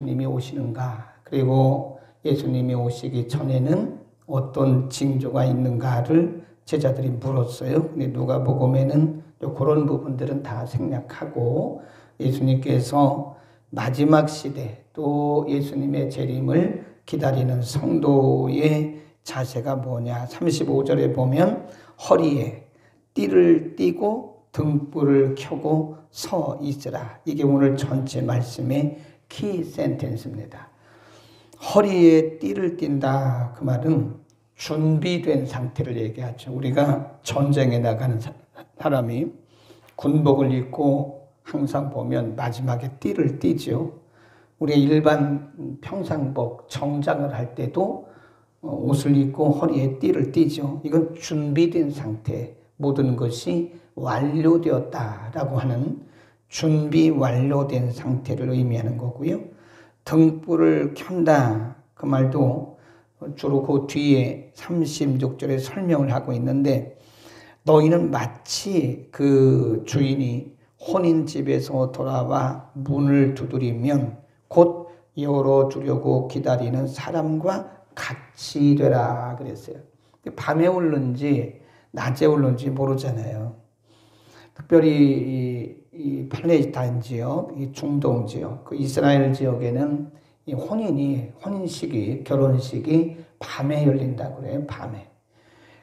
예수님이 오시는가, 그리고 예수님이 오시기 전에는 어떤 징조가 있는가를 제자들이 물었어요. 근데 누가복음에는 그런 부분들은 다 생략하고 예수님께서 마지막 시대 또 예수님의 재림을 기다리는 성도의 자세가 뭐냐, 35절에 보면 허리에 띠를 띠고 등불을 켜고 서 있으라. 이게 오늘 전체 말씀의 키 센텐스입니다. 허리에 띠를 띈다. 그 말은 준비된 상태를 얘기하죠. 우리가 전쟁에 나가는 사람이 군복을 입고 항상 보면 마지막에 띠를 띠죠. 우리 일반 평상복 정장을 할 때도 옷을 입고 허리에 띠를 띠죠. 이건 준비된 상태, 모든 것이 완료되었다라고 하는 준비 완료된 상태를 의미하는 거고요. 등불을 켠다. 그 말도 주로 그 뒤에 36절에 설명을 하고 있는데, 너희는 마치 그 주인이 혼인집에서 돌아와 문을 두드리면 곧 열어주려고 기다리는 사람과 같이 되라 그랬어요. 밤에 올는지 낮에 올는지 모르잖아요. 특별히 이 팔레스타인 지역, 이 중동 지역, 그 이스라엘 지역에는 이 혼인식이, 결혼식이 밤에 열린다고 그래요. 밤에.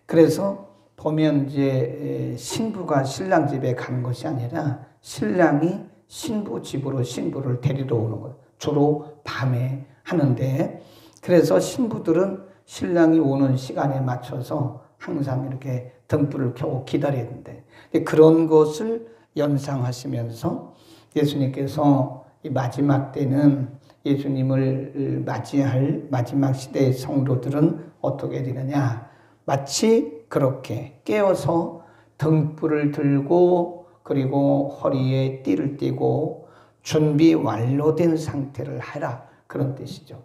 그래서 보면 이제 신부가 신랑 집에 가는 것이 아니라 신랑이 신부 집으로 신부를 데리러 오는 거예요. 주로 밤에 하는데, 그래서 신부들은 신랑이 오는 시간에 맞춰서 항상 이렇게 등불을 켜고 기다려야 된대. 그런 것을 연상하시면서 예수님께서 이 마지막 때는 예수님을 맞이할 마지막 시대의 성도들은 어떻게 되느냐, 마치 그렇게 깨어서 등불을 들고 그리고 허리에 띠를 띠고 준비 완료된 상태를 하라, 그런 뜻이죠.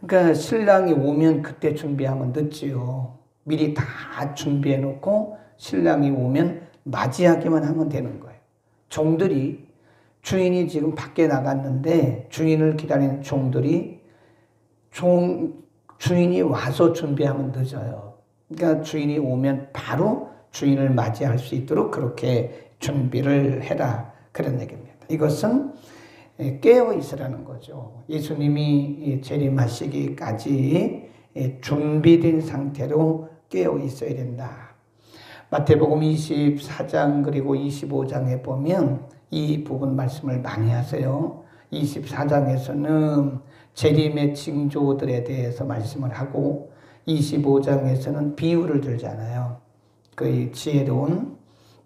그러니까 신랑이 오면 그때 준비하면 늦지요. 미리 다 준비해 놓고 신랑이 오면 맞이하기만 하면 되는 거예요. 종들이, 주인이 지금 밖에 나갔는데 주인을 기다리는 종들이 주인이 와서 준비하면 늦어요. 그러니까 주인이 오면 바로 주인을 맞이할 수 있도록 그렇게 준비를 해라, 그런 얘기입니다. 이것은 깨어 있으라는 거죠. 예수님이 재림하시기까지 준비된 상태로 깨어 있어야 된다. 마태복음 24장 그리고 25장에 보면 이 부분 말씀을 많이 하세요. 24장에서는 재림의 징조들에 대해서 말씀을 하고 25장에서는 비유를 들잖아요. 그 지혜로운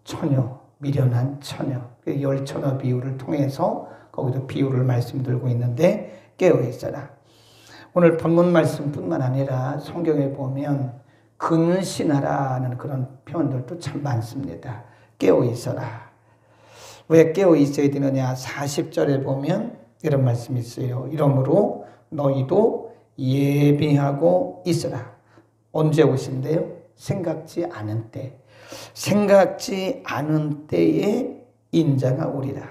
처녀, 미련한 처녀, 그 열처녀 비유를 통해서 거기도 비유를 말씀드리고 있는데, 깨어 있어라. 오늘 본문 말씀뿐만 아니라 성경에 보면 근신하라는 그런 표현들도 참 많습니다. 깨어 있어라. 왜 깨어 있어야 되느냐? 40절에 보면 이런 말씀이 있어요. 이러므로 너희도 예비하고 있으라. 언제 오신대요? 생각지 않은 때. 생각지 않은 때에 인자가 오리라.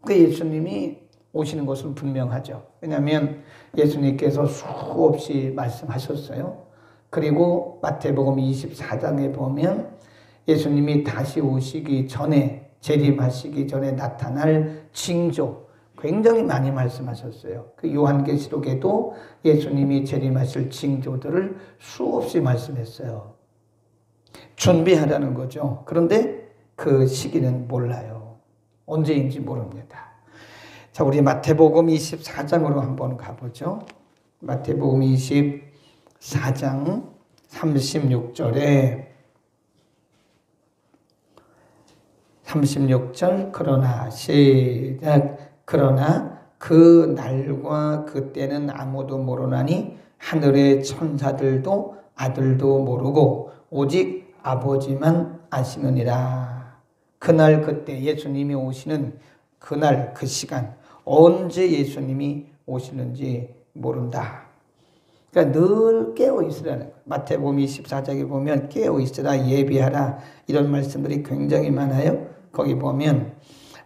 그 예수님이 오시는 것은 분명하죠. 왜냐하면 예수님께서 수없이 말씀하셨어요. 그리고 마태복음 24장에 보면 예수님이 다시 오시기 전에, 재림하시기 전에 나타날 징조 굉장히 많이 말씀하셨어요. 그 요한계시록에도 예수님이 재림하실 징조들을 수없이 말씀했어요. 준비하라는 거죠. 그런데 그 시기는 몰라요. 언제인지 모릅니다. 자, 우리 마태복음 24장으로 한번 가보죠. 마태복음 24장 36절에 36절, 그러나 시작. 그러나 그 날과 그 때는 아무도 모르나니 하늘의 천사들도 아들도 모르고 오직 아버지만 아시느니라. 그날 그때 예수님이 오시는 그날 그 시간, 언제 예수님이 오시는지 모른다. 그러니까 늘 깨어 있으라는 거예요. 마태복음 24장에 보면 깨어 있으라, 예비하라, 이런 말씀들이 굉장히 많아요. 거기 보면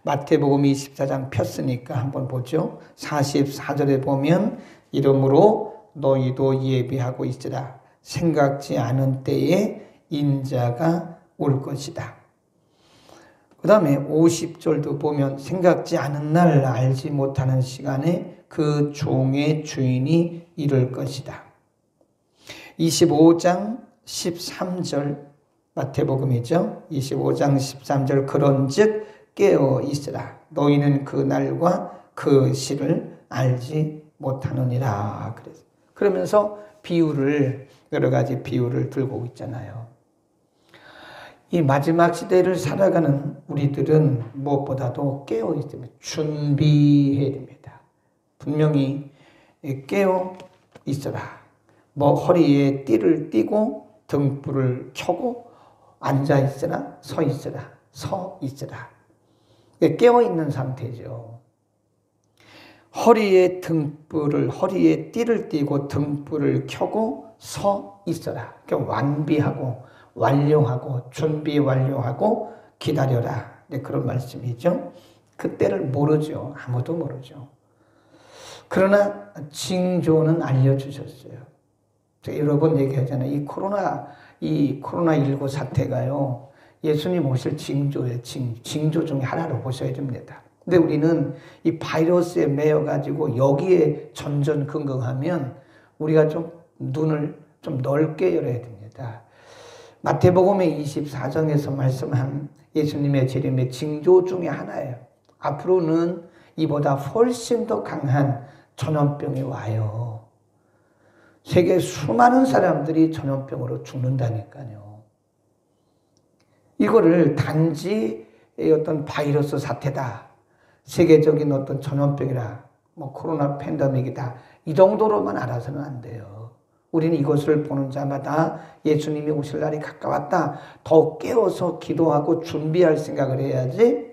마태복음 24장 폈으니까 한번 보죠. 44절에 보면 이러므로 너희도 예비하고 있으라. 생각지 않은 때에 인자가 올 것이다. 그 다음에 50절도 보면 생각지 않은 날 알지 못하는 시간에 그 종의 주인이 이를 것이다. 25장 13절 마태복음이죠. 25장 13절 그런즉 깨어 있으라. 너희는 그 날과 그 시를 알지 못하느니라. 그러면서 비유를 여러 가지 비유를 들고 있잖아요. 이 마지막 시대를 살아가는 우리들은 무엇보다도 깨어 있으면 준비해야 됩니다. 분명히 깨어 있어라. 허리에 띠를 띠고 등불을 켜고 앉아 있으라, 서 있으라, 서 있으라. 깨어 있는 상태죠. 허리에 띠를 띠고 등불을 켜고 서 있어라. 그러니까 완비하고 완료하고 준비 완료하고 기다려라. 그런 말씀이죠. 그때를 모르죠. 아무도 모르죠. 그러나 징조는 알려주셨어요. 여러 번 얘기하잖아요. 이 코로나19 사태가요. 예수님 오실 징조예요. 징조 중에 하나로 보셔야 됩니다. 근데 우리는 이 바이러스에 매여가지고 여기에 전전긍긍하면 우리가 좀 눈을 좀 넓게 열어야 됩니다. 마태복음의 24장에서 말씀한 예수님의 재림의 징조 중에 하나예요. 앞으로는 이보다 훨씬 더 강한 전염병이 와요. 세계 수많은 사람들이 전염병으로 죽는다니까요. 이거를 단지 어떤 바이러스 사태다. 세계적인 어떤 전염병이라, 코로나 팬데믹이다. 이 정도로만 알아서는 안 돼요. 우리는 이것을 보는 자마다 예수님이 오실 날이 가까웠다. 더 깨워서 기도하고 준비할 생각을 해야지.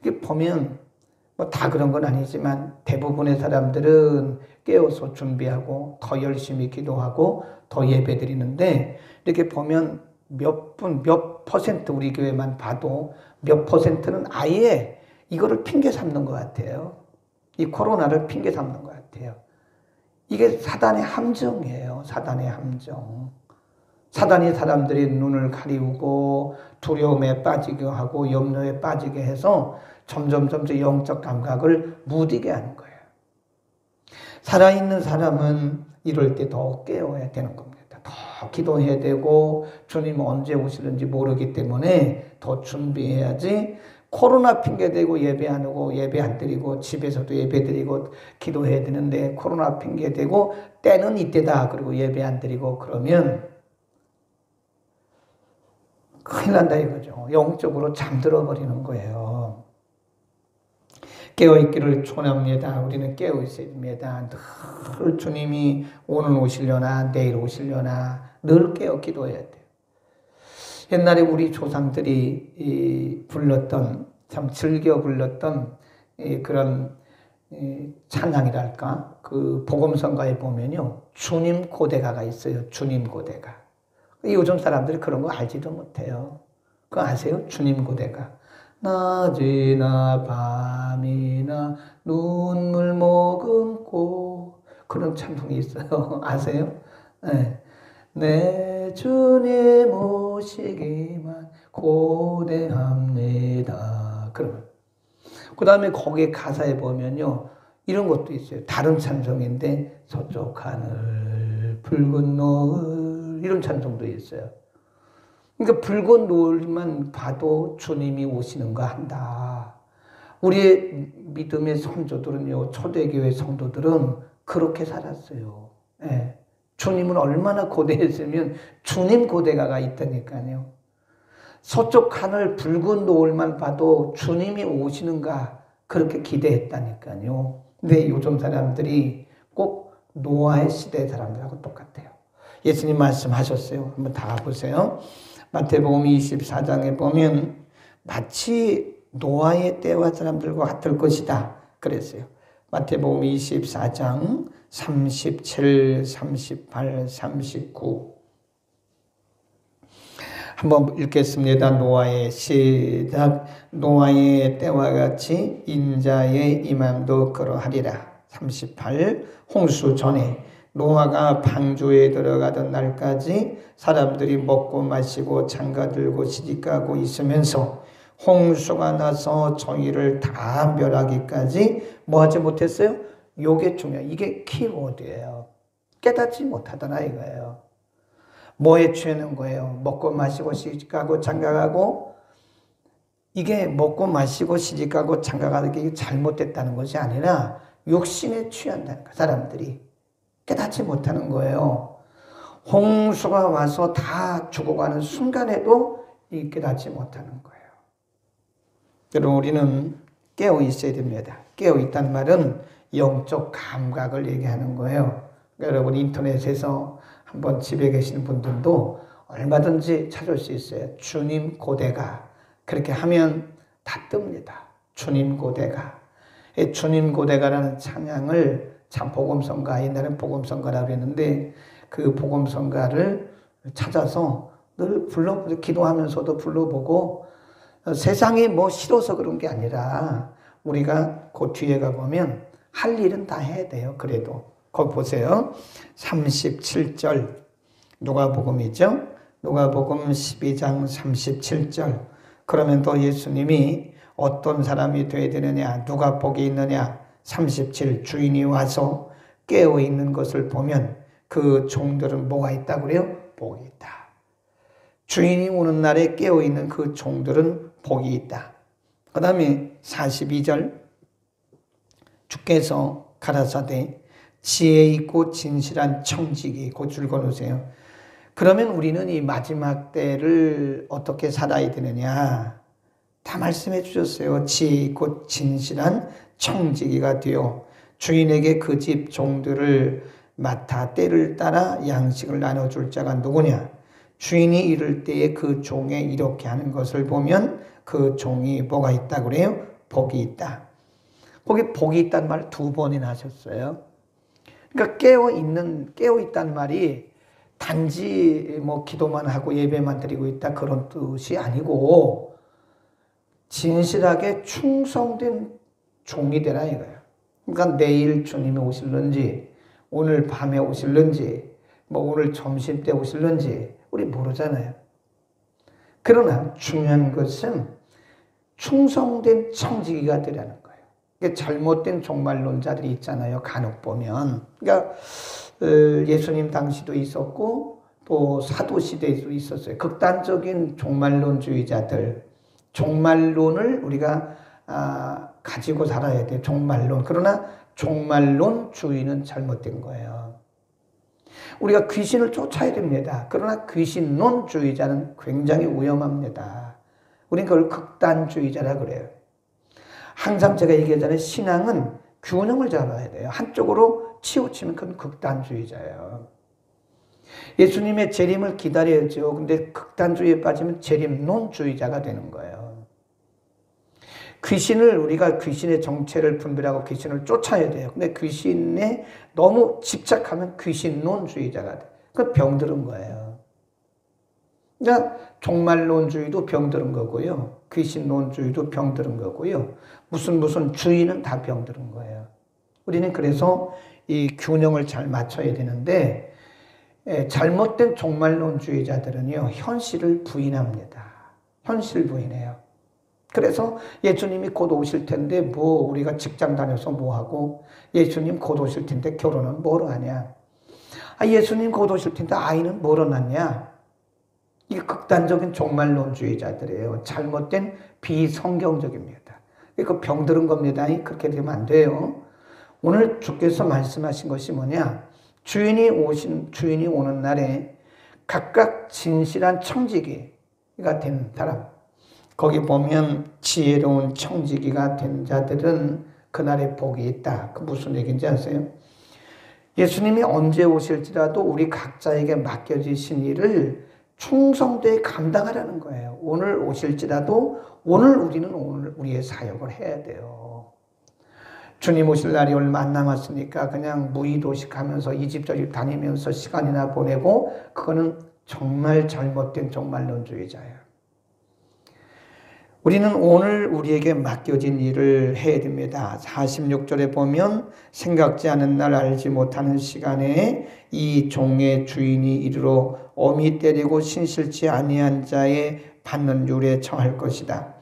이게 보면 다 그런 건 아니지만 대부분의 사람들은 깨워서 준비하고 더 열심히 기도하고 더 예배 드리는데 이렇게 보면 몇 퍼센트 우리 교회만 봐도 몇 퍼센트는 아예 이거를 핑계 삼는 것 같아요. 이 코로나를 핑계 삼는 것 같아요. 이게 사단의 함정이에요. 사단의 함정. 사단이 사람들의 눈을 가리우고 두려움에 빠지게 하고 염려에 빠지게 해서 점점 영적 감각을 무디게 하는 거예요. 살아있는 사람은 이럴 때 더 깨워야 되는 겁니다. 더 기도해야 되고 주님 언제 오시는지 모르기 때문에 더 준비해야지. 코로나 핑계대고 예배 안 오고 예배 안 드리고 집에서도 예배 드리고 기도해야 되는데 코로나 핑계대고 때는 이때다 그리고 예배 안 드리고 그러면 큰일 난다 이거죠. 영적으로 잠들어 버리는 거예요. 깨어있기를 촉원합니다. 우리는 깨어있어야 됩니다. 늘 주님이 오늘 오시려나 내일 오시려나 늘 깨어 기도해야 돼요. 옛날에 우리 조상들이 불렀던 참 즐겨 불렀던 그런 찬양이랄까 그 복음성가에 보면요 주님 고대가가 있어요. 주님 고대가. 요즘 사람들이 그런 거 알지도 못해요. 그거 아세요? 주님 고대가. 낮이나 밤이나 눈물 머금고 그런 찬송이 있어요. 아세요? 네. 내 주님 오시기만 고대합니다. 그러면 그 다음에 거기에 가사에 보면요 이런 것도 있어요. 다른 찬송인데 서쪽 하늘 붉은 노을 이런 찬송도 있어요. 그러니까 붉은 노을만 봐도 주님이 오시는 거 한다. 우리의 믿음의 성도들은요 초대교회 성도들은 그렇게 살았어요. 네. 주님은 얼마나 고대했으면 주님 고대가가 있다니까요. 서쪽 하늘 붉은 노을만 봐도 주님이 오시는가 그렇게 기대했다니까요. 근데 요즘 사람들이 꼭 노아의 시대 사람들하고 똑같아요. 예수님 말씀하셨어요. 한번 다 보세요. 마태복음 24장에 보면 마치 노아의 때와 사람들과 같을 것이다 그랬어요. 마태복음 24장 37, 38, 39 한번 읽겠습니다. 노아의 시작. 노아의 때와 같이 인자의 임함도 그러하리라. 38. 홍수 전에 노아가 방주에 들어가던 날까지 사람들이 먹고 마시고 장가들고 시집가고 있으면서 홍수가 나서 저희를 다 멸하기까지 뭐 하지 못했어요? 요게 중요해요. 이게 키워드예요. 깨닫지 못하더라 이거예요. 뭐에 취하는 거예요? 먹고 마시고 시집가고 장가가고, 이게 먹고 마시고 시집가고 장가가는 게 잘못됐다는 것이 아니라 욕심에 취한다는 거예요. 사람들이 깨닫지 못하는 거예요. 홍수가 와서 다 죽어가는 순간에도 깨닫지 못하는 거예요. 여러분, 우리는 깨어 있어야 됩니다. 깨어 있다는 말은 영적 감각을 얘기하는 거예요. 여러분, 인터넷에서 한번 집에 계시는 분들도 얼마든지 찾을 수 있어요. 주님 고대가. 그렇게 하면 다 뜹니다. 주님 고대가. 주님 고대가라는 찬양을 참 복음성가, 옛날엔 복음성가라고 했는데 그 복음성가를 찾아서 늘 불러보고 기도하면서도 불러보고, 세상이 뭐 싫어서 그런 게 아니라 우리가 그 뒤에 가보면 할 일은 다 해야 돼요. 그래도 거기 보세요. 37절 누가복음이죠. 누가복음 12장 37절. 그러면 또 예수님이 어떤 사람이 되어야 되느냐, 누가 복이 있느냐. 37. 주인이 와서 깨어있는 것을 보면 그 종들은 뭐가 있다고 그래요? 복이 있다. 주인이 오는 날에 깨어있는 그 종들은 복이 있다. 그 다음에 42절. 주께서 가라사대 지혜 있고 진실한 청지기, 그 줄 거놓으세요. 그러면 우리는 이 마지막 때를 어떻게 살아야 되느냐. 다 말씀해 주셨어요. 지혜 있고 진실한 청지기가 되어 주인에게 그 집 종들을 맡아 때를 따라 양식을 나눠줄 자가 누구냐. 주인이 이를 때에 그 종에 이렇게 하는 것을 보면 그 종이 뭐가 있다고 그래요? 복이 있다. 거기 복이 있다는 말 2번이나 하셨어요. 그러니까 깨어있다는 말이 단지 뭐 기도만 하고 예배만 드리고 있다 그런 뜻이 아니고 진실하게 충성된 종이 되라 이거예요. 그러니까 내일 주님이 오실런지, 오늘 밤에 오실런지, 뭐 오늘 점심 때 오실런지 우리 모르잖아요. 그러나 중요한 것은 충성된 청지기가 되라는 거예요. 잘못된 종말론자들이 있잖아요. 간혹 보면. 그러니까 예수님 당시도 있었고 또 사도 시대에도 있었어요. 극단적인 종말론주의자들. 종말론을 우리가 가지고 살아야 돼요. 종말론. 그러나 종말론주의는 잘못된 거예요. 우리가 귀신을 쫓아야 됩니다. 그러나 귀신론주의자는 굉장히 위험합니다. 우리는 그걸 극단주의자라 그래요. 항상 제가 얘기하잖아요. 신앙은 균형을 잡아야 돼요. 한쪽으로 치우치면 그건 극단주의자예요. 예수님의 재림을 기다려야죠. 근데 극단주의에 빠지면 재림론주의자가 되는 거예요. 귀신을, 우리가 귀신의 정체를 분별하고 귀신을 쫓아야 돼요. 근데 귀신에 너무 집착하면 귀신론주의자가 돼요. 그건 병들은 거예요. 그러니까 종말론주의도 병들은 거고요. 귀신론주의도 병들은 거고요. 무슨 주의는 다 병들은 거예요. 우리는 그래서 이 균형을 잘 맞춰야 되는데, 잘못된 종말론주의자들은요, 현실을 부인합니다. 현실 부인해요. 그래서 예수님이 곧 오실 텐데 뭐 우리가 직장 다녀서 뭐 하고, 예수님 곧 오실 텐데 결혼은 뭐로 하냐. 예수님 곧 오실 텐데 아이는 뭐로 낳냐. 이게 극단적인 종말론주의자들이에요. 잘못된 비성경적입니다. 이거 병들은 겁니다. 그렇게 되면 안 돼요. 오늘 주께서 말씀하신 것이 뭐냐? 주인이 오는 날에 각각 진실한 청지기가 된 사람. 거기 보면 지혜로운 청지기가 된 자들은 그날에 복이 있다. 그 무슨 얘기인지 아세요? 예수님이 언제 오실지라도 우리 각자에게 맡겨지신 일을 충성되게 감당하라는 거예요. 오늘 오실지라도 오늘 우리는 오늘 우리의 사역을 해야 돼요. 주님 오실 날이 얼마 안 남았으니까 그냥 무의도식하면서 이 집 저 집 다니면서 시간이나 보내고 그거는 정말 잘못된 종말론주의자예요. 우리는 오늘 우리에게 맡겨진 일을 해야 됩니다. 46절에 보면 생각지 않은 날 알지 못하는 시간에 이 종의 주인이 이르러 어미 때리고 신실치 아니한 자의 받는 율에 처할 것이다.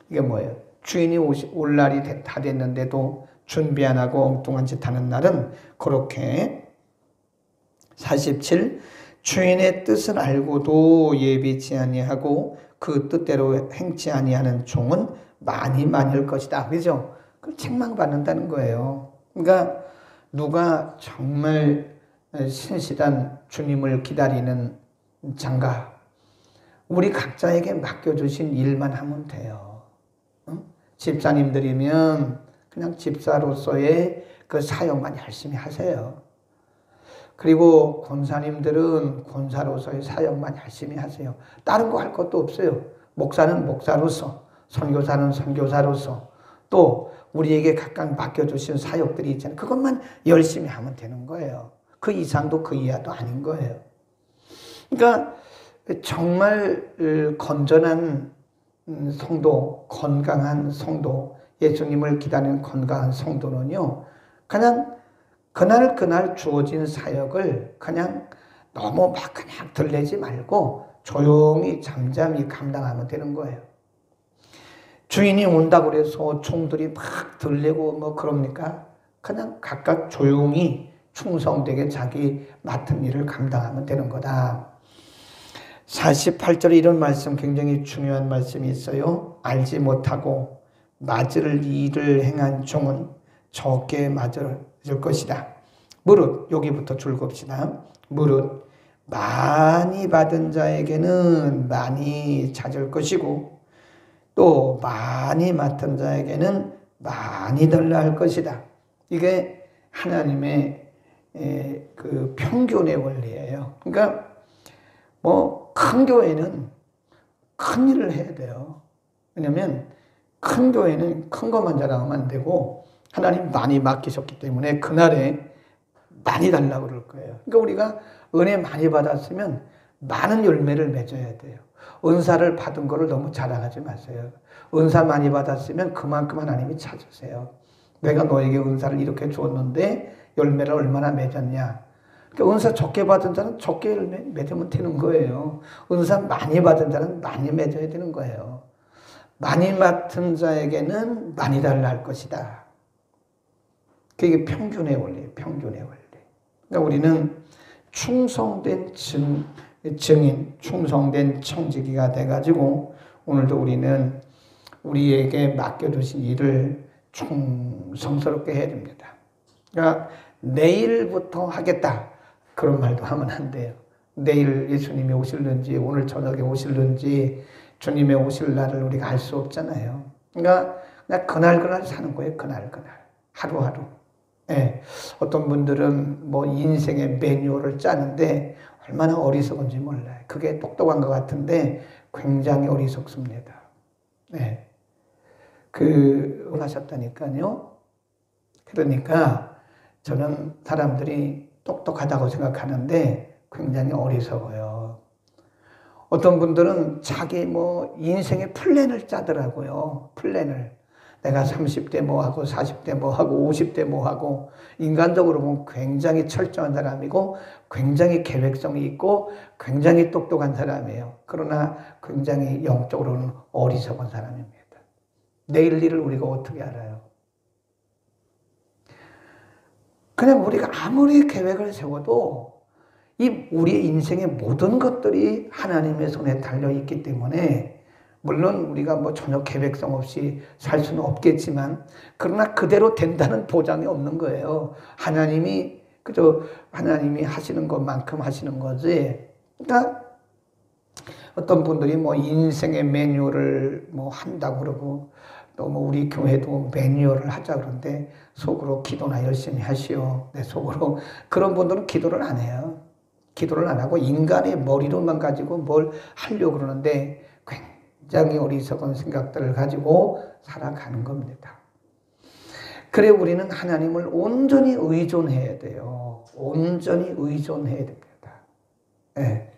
이게 뭐예요? 주인이 올 날이 다 됐는데도 준비 안 하고 엉뚱한 짓 하는 날은 그렇게 47. 주인의 뜻을 알고도 예비치 아니하고 그 뜻대로 행치 아니하는 종은 많을 것이다. 그죠? 그걸 책망받는다는 거예요. 그러니까 누가 정말 신실한 주님을 기다리는 장가, 우리 각자에게 맡겨주신 일만 하면 돼요. 응? 집사님들이면 그냥 집사로서의 그 사역만 열심히 하세요. 그리고 권사님들은 권사로서의 사역만 열심히 하세요. 다른 거 할 것도 없어요. 목사는 목사로서, 선교사는 선교사로서, 또 우리에게 각각 맡겨주신 사역들이 있잖아요. 그것만 열심히 하면 되는 거예요. 그 이상도 그 이하도 아닌 거예요. 그러니까 정말 건전한 성도, 건강한 성도, 예수님을 기다리는 건강한 성도는요, 그냥 그날 주어진 사역을 그냥 너무 막 그냥 들내지 말고 조용히 잠잠히 감당하면 되는 거예요. 주인이 온다고 그래서 종들이 막 들내고 뭐 그럽니까? 그냥 각각 조용히 충성되게 자기 맡은 일을 감당하면 되는 거다. 48절에 이런 말씀, 굉장히 중요한 말씀이 있어요. 알지 못하고 맞을 일을 행한 종은 적게 맞을 것이다. 무릇, 여기부터 줄겁시다. 무릇 많이 받은 자에게는 많이 찾을 것이고 또 많이 맡은 자에게는 많이 달라 할 것이다. 이게 하나님의 그 평균의 원리예요. 그러니까 뭐 큰 교회는 큰 일을 해야 돼요. 왜냐하면 큰 교회는 큰 것만 자랑하면 안 되고 하나님 많이 맡기셨기 때문에 그날에 많이 달라고 그럴 거예요. 그러니까 우리가 은혜 많이 받았으면 많은 열매를 맺어야 돼요. 은사를 받은 거를 너무 자랑하지 마세요. 은사 많이 받았으면 그만큼 하나님이 찾으세요. 내가 너에게 은사를 이렇게 줬는데 열매를 얼마나 맺었냐. 그러니까 은사 적게 받은 자는 적게 열매 맺으면 되는 거예요. 은사 많이 받은 자는 많이 맺어야 되는 거예요. 많이 맡은 자에게는 많이 달라 할 것이다. 그게 평균의 원리예요. 평균의 원리. 그러니까 우리는 충성된 증인, 충성된 청지기가 돼가지고 오늘도 우리는 우리에게 맡겨주신 일을 충성스럽게 해야 됩니다. 그러니까 내일부터 하겠다 그런 말도 하면 안 돼요. 내일 예수님이 오실는지 오늘 저녁에 오실는지 주님의 오실 날을 우리가 알 수 없잖아요. 그러니까 그냥 그날 사는 거예요. 그날 하루하루. 예, 어떤 분들은 뭐 인생의 매뉴얼을 짜는데 얼마나 어리석은지 몰라요. 그게 똑똑한 것 같은데 굉장히 어리석습니다. 예, 하셨다니까요. 그러니까 저는 사람들이 똑똑하다고 생각하는데 굉장히 어리석어요. 어떤 분들은 자기 뭐 인생의 플랜을 짜더라고요. 플랜을. 내가 30대 뭐하고 40대 뭐하고 50대 뭐하고 인간적으로 보면 굉장히 철저한 사람이고 굉장히 계획성이 있고 굉장히 똑똑한 사람이에요. 그러나 굉장히 영적으로는 어리석은 사람입니다. 내일 일을 우리가 어떻게 알아요? 그냥 우리가 아무리 계획을 세워도 이 우리의 인생의 모든 것들이 하나님의 손에 달려있기 때문에 물론 우리가 뭐 전혀 계획성 없이 살 수는 없겠지만 그러나 그대로 된다는 보장이 없는 거예요. 하나님이 그저 하나님이 하시는 것만큼 하시는 거지. 그러니까 어떤 분들이 뭐 인생의 매뉴얼을 뭐 한다고 그러고 또 뭐 우리 교회도 매뉴얼을 하자 그러는데 속으로 기도나 열심히 하시오. 내 속으로 그런 분들은 기도를 안 해요. 기도를 안 하고 인간의 머리로만 가지고 뭘 하려고 그러는데 굉장히 어리석은 생각들을 가지고 살아가는 겁니다. 그래 우리는 하나님을 온전히 의존해야 돼요. 온전히 의존해야 됩니다. 네.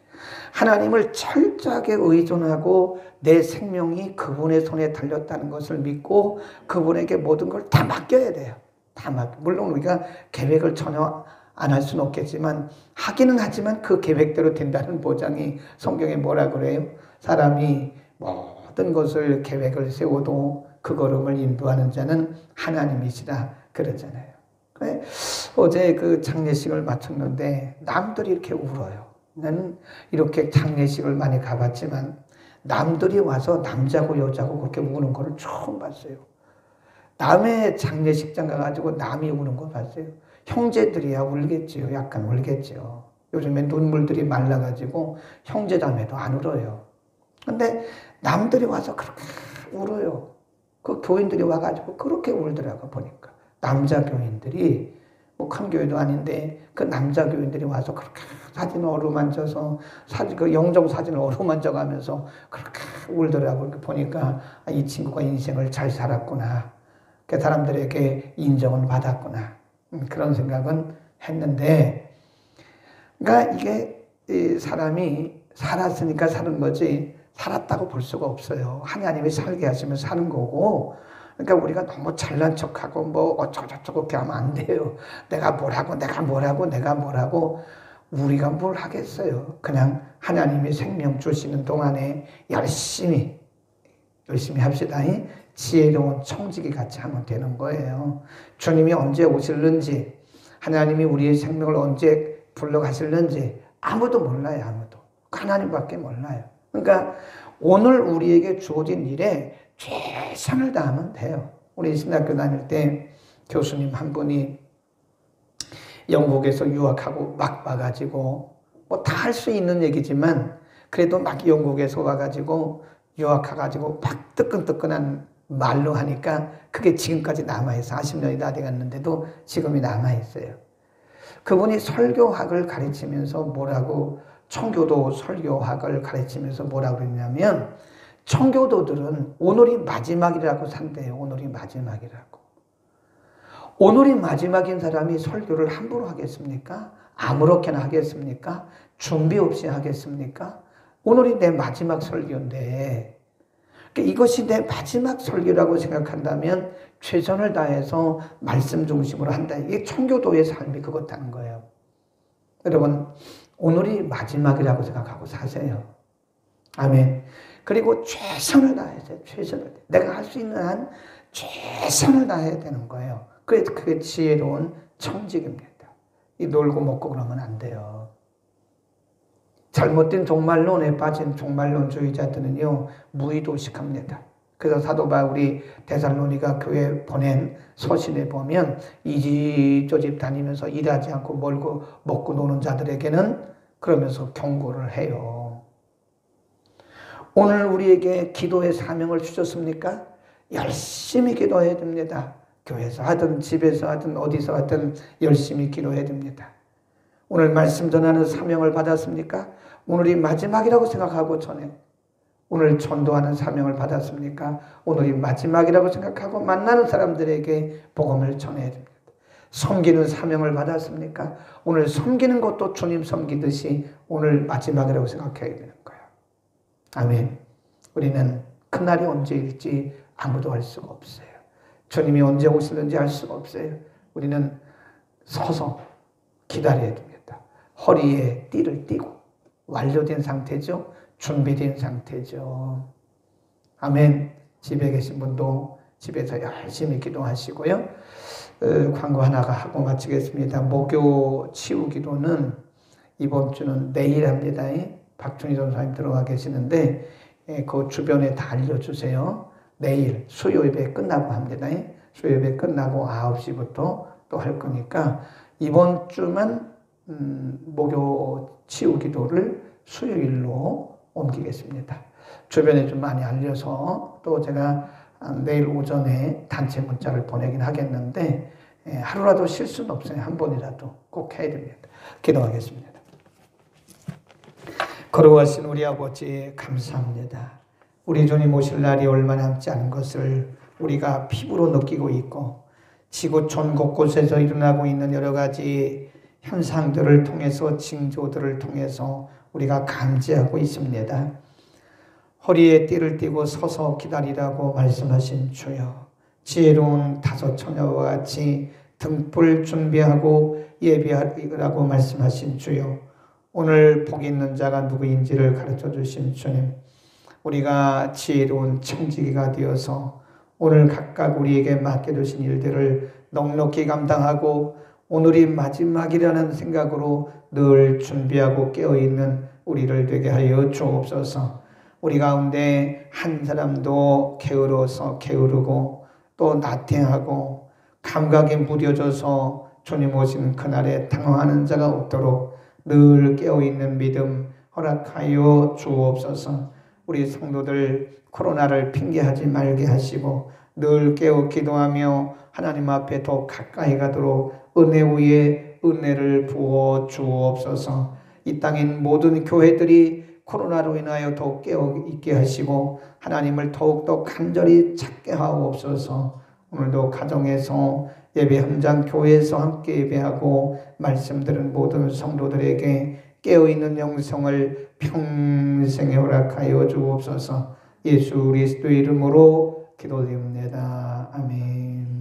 하나님을 철저하게 의존하고 내 생명이 그분의 손에 달렸다는 것을 믿고 그분에게 모든 걸 다 맡겨야 돼요. 다 물론 우리가 계획을 전혀 안 할 수는 없겠지만 하기는 하지만 그 계획대로 된다는 보장이 성경에 뭐라 그래요? 사람이 모든 것을 계획을 세워도 그 걸음을 인도하는 자는 하나님이시라 그러잖아요. 어제 그 장례식을 마쳤는데 남들이 이렇게 울어요. 나는 이렇게 장례식을 많이 가봤지만 남들이 와서 남자고 여자고 그렇게 우는 거를 처음 봤어요. 남의 장례식장 가가지고 남이 우는 거 봤어요. 형제들이야 울겠지요. 약간 울겠죠. 요즘에 눈물들이 말라가지고 형제자매도 안 울어요. 근데 남들이 와서 그렇게 울어요. 그 교인들이 와가지고 그렇게 울더라고 보니까. 남자 교인들이 뭐 큰 교회도 아닌데 그 남자 교인들이 와서 그렇게 사진을 어루만져서 그 영정 사진을 어루만져가면서 그렇게 울더라고. 이렇게 보니까 이 친구가 인생을 잘 살았구나. 그 사람들에게 인정을 받았구나. 그런 생각은 했는데, 그러니까 이게 사람이 살았으니까 사는 거지 살았다고 볼 수가 없어요. 하나님이 살게 하시면 사는 거고. 그러니까 우리가 너무 잘난 척하고 뭐 어쩌고저쩌고 그렇게 하면 안 돼요. 내가 뭐라고 우리가 뭘 하겠어요. 그냥 하나님이 생명 주시는 동안에 열심히 합시다. 지혜로운 청지기 같이 하면 되는 거예요. 주님이 언제 오실는지, 하나님이 우리의 생명을 언제 불러가실는지 아무도 몰라요. 아무도. 하나님밖에 몰라요. 그러니까 오늘 우리에게 주어진 일에 최선을 다하면 돼요. 우리 신학교 다닐 때 교수님 한 분이 영국에서 유학하고 막 와가지고 뭐 다 할 수 있는 얘기지만 그래도 막 영국에서 와가지고 유학해가지고 막 뜨끈뜨끈한 말로 하니까 그게 지금까지 남아있어요. 40년이 다 돼갔는데도 지금이 남아있어요. 그분이 설교학을 가르치면서 뭐라고, 청교도 설교학을 가르치면서 뭐라고 그랬냐면, 청교도들은 오늘이 마지막이라고 산대요. 오늘이 마지막이라고. 오늘이 마지막인 사람이 설교를 함부로 하겠습니까? 아무렇게나 하겠습니까? 준비 없이 하겠습니까? 오늘이 내 마지막 설교인데, 이것이 내 마지막 설교라고 생각한다면 최선을 다해서 말씀 중심으로 한다. 이게 청교도의 삶이 그렇다는 거예요. 여러분, 오늘이 마지막이라고 생각하고 사세요. 아멘. 그리고 최선을 다해서 내가 할 수 있는 한 최선을 다해야 되는 거예요. 그게 지혜로운 청직입니다. 이 놀고 먹고 그러면 안 돼요. 잘못된 종말론에 빠진 종말론주의자들은요, 무의도식합니다. 그래서 사도 바울이 데살로니가 교회에 보낸 서신에 보면 이 집 저 집 다니면서 일하지 않고 먹고 노는 자들에게는 그러면서 경고를 해요. 오늘 우리에게 기도의 사명을 주셨습니까? 열심히 기도해야 됩니다. 교회에서 하든 집에서 하든 어디서 하든 열심히 기도해야 됩니다. 오늘 말씀 전하는 사명을 받았습니까? 오늘이 마지막이라고 생각하고 전해. 오늘 전도하는 사명을 받았습니까? 오늘이 마지막이라고 생각하고 만나는 사람들에게 복음을 전해야 됩니다. 섬기는 사명을 받았습니까? 오늘 섬기는 것도 주님 섬기듯이 오늘 마지막이라고 생각해야 되는 거예요. 아멘. 우리는 그날이 언제일지 아무도 알 수가 없어요. 주님이 언제 오시는지 알 수가 없어요. 우리는 서서 기다려야 됩니다. 허리에 띠를 띠고 완료된 상태죠. 준비된 상태죠. 아멘. 집에 계신 분도 집에서 열심히 기도하시고요. 광고 하나가 하고 마치겠습니다. 목요 치유 기도는 이번 주는 내일 합니다. 박준희 전사님 들어가 계시는데 그 주변에 다 알려주세요. 내일 수요 예배 끝나고 합니다. 수요 예배 끝나고 9시부터 또 할 거니까 이번 주만 목요 치유 기도를 수요일로 옮기겠습니다. 주변에 좀 많이 알려서 또 제가 내일 오전에 단체 문자를 보내긴 하겠는데 하루라도 쉴 수는 없어요. 한 번이라도 꼭 해야 됩니다. 기도하겠습니다. 거룩하신 우리 아버지 감사합니다. 우리 주님 오실 날이 얼마 남지 않은 것을 우리가 피부로 느끼고 있고 지구촌 곳곳에서 일어나고 있는 여러 가지 현상들을 통해서 징조들을 통해서 우리가 감지하고 있습니다. 허리에 띠를 띠고 서서 기다리라고 말씀하신 주여, 지혜로운 다섯 처녀와 같이 등불 준비하고 예비하라고 말씀하신 주여, 오늘 복 있는 자가 누구인지를 가르쳐 주신 주님, 우리가 지혜로운 청지기가 되어서 오늘 각각 우리에게 맡겨주신 일들을 넉넉히 감당하고 오늘이 마지막이라는 생각으로 늘 준비하고 깨어있는 우리를 되게 하여 주옵소서. 우리 가운데 한 사람도 게으르고 또 나태하고 감각에 무뎌져서 주님 오시는 그날에 당황하는 자가 없도록 늘 깨어있는 믿음 허락하여 주옵소서. 우리 성도들 코로나를 핑계하지 말게 하시고 늘 깨어 기도하며 하나님 앞에 더 가까이 가도록 은혜 위에 은혜를 부어 주옵소서. 이 땅인 모든 교회들이 코로나로 인하여 더욱 깨어 있게 하시고 하나님을 더욱더 간절히 찾게 하옵소서. 오늘도 가정에서 예배 현장 교회에서 함께 예배하고 말씀 들은 모든 성도들에게 깨어있는 영성을 평생에 허락하여 주옵소서. 예수 그리스도의 이름으로 기도드립니다. 아멘.